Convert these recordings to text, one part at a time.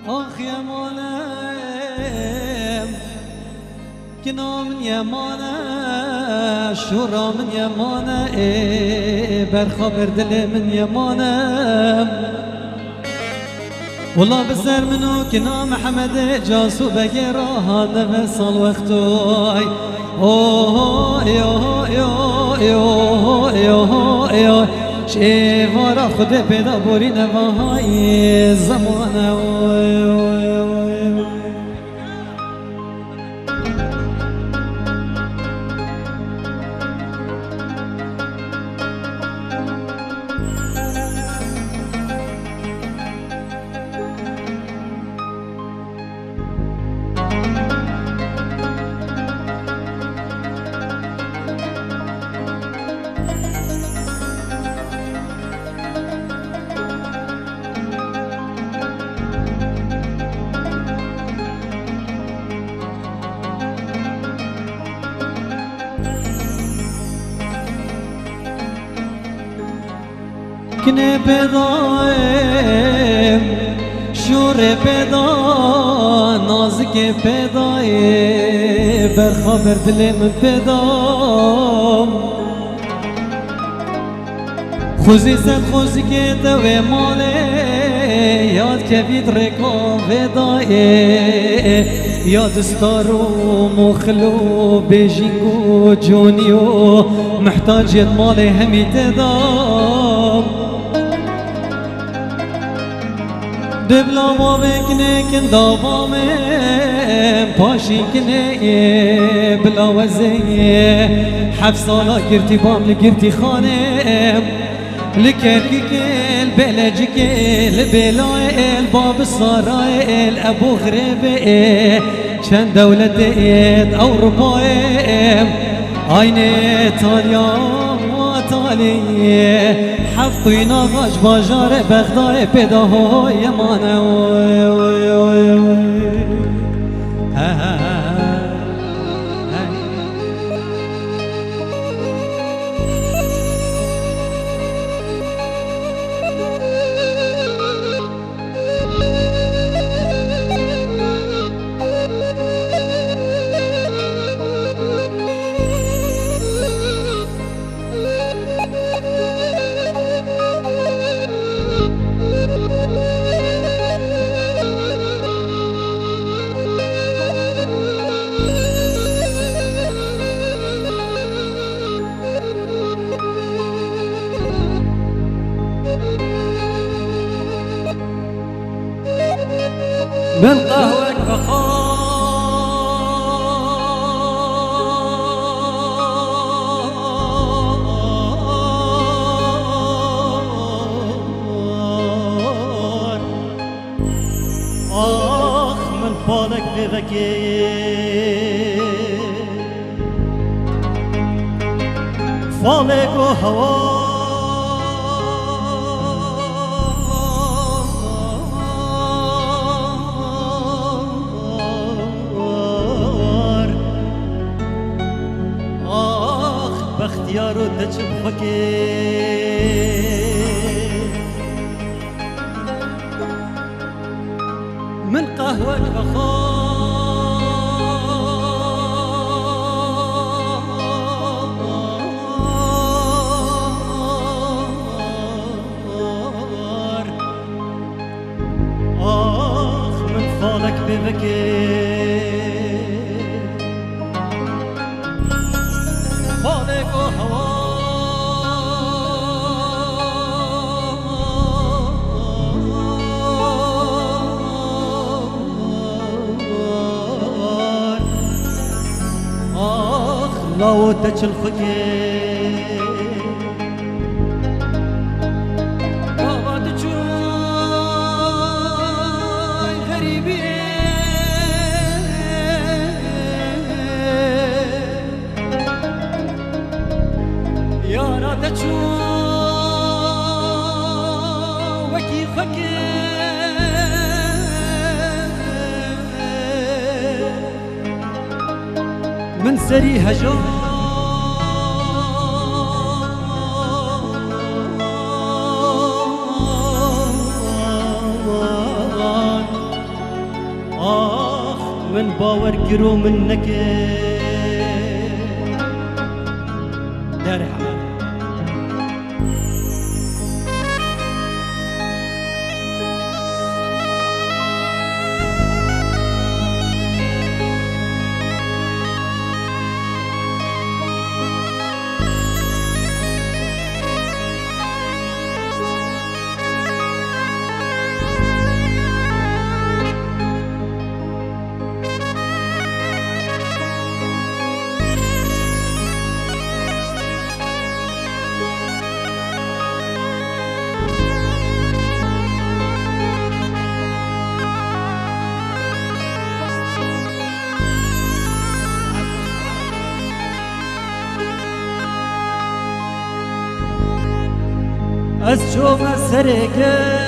آخ یمانم کنام یمانه شورا من یمانه برخبر دل من یمانم والله بسر منو كنا محمد جاسو بقرا هذا بصل وقتوي اوه يوه يوه يوه يوه يوه شي ورا خد بدا بورين وهاي زمانه کنه پیدایم شور پیدا نازک پیدای برخبر دلم پیدام خوزی سد خوزی که دوی ماله یاد کوید رکا ودای یاد استارو مخلو بیجینگو جونیو محتاجیت ماله همی تدام دبلا ما بکنه کن داوامه پاشی کنه بلا وزه 7 سالا گرتی بام لگرتی خانم لکرکی کل بلجی کل بلای باب سارای ابو غریبه چند دولت اروپای عین ایتالیا تالیه حفظی ناغاش باجار بغداد پیدا های مانه من قهوك بخار آخ من بالك بغكي فالك وهوار باختیارو دچم فکر من قهوة بخار آخ من فالك ببكي فالك وهوار آخ لو تجل خكي بابا تجوي غريبي يارا تجوي وكي خكي من سري هجار باور گرو من نکه داره از چوب سرگه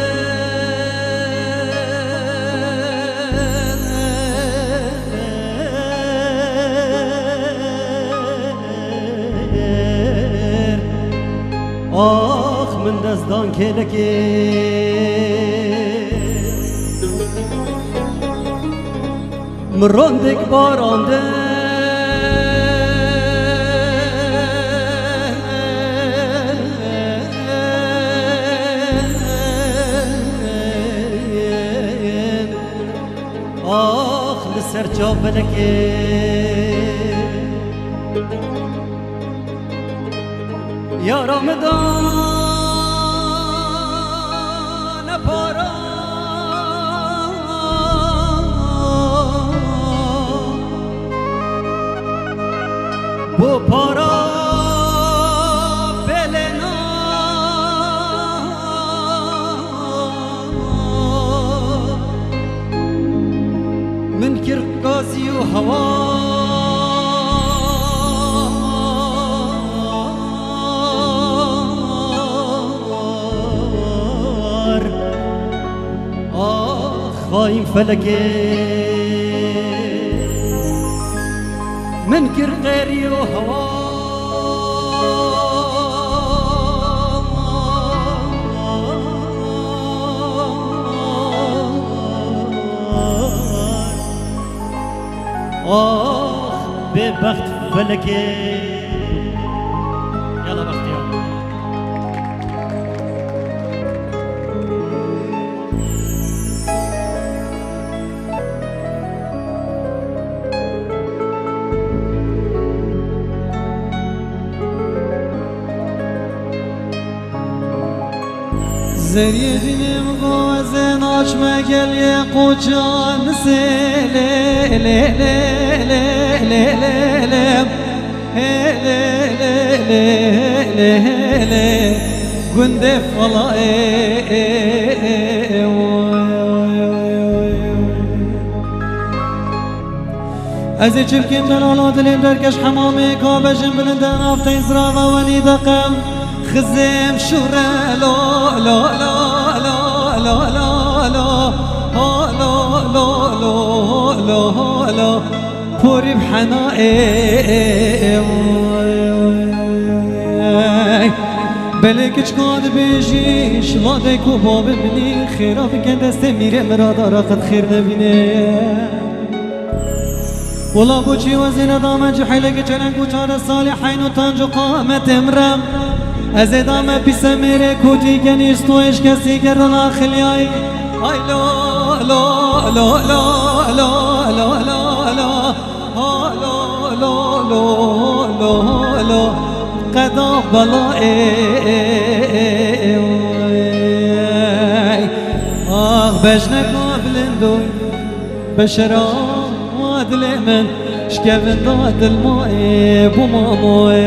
آخ من دزدان کلکه مراندک بارانده آخ لسر جابلکه یا رمضان پارا بو پارا بلنا من کرقازی و هوا خاين فلكي منكر غيري وهوى ببخت فلكي يلا بختي زری دینم گوزن آچمه گلیه قوچان سله له له له له له له گنده فلا از چرکین دلالا دلیم درکش حمامه کابشم بلندن آفت ازرا و ونی دقم خزم شوره لا لا لا لا لا لا لا لا لا لا لا پوری بحنائم بله کچ کاد بیجیش لاده کو باب بنی خیرا فکن دست میره مرادارا قد خیر نبینه والله بوچی وزین دامن جحیله که چنن کوچار صالحین و تنج و قامت امرم از ادامه پیس میره کوتی که نیست توش کسی که رنا خلیای آی لا لا لا لا لا لا لا لا لا لا لا لا قدا بلائي آخ بجنك وبلندوي بشرا وادل من شكفن ضاد الماء بماموي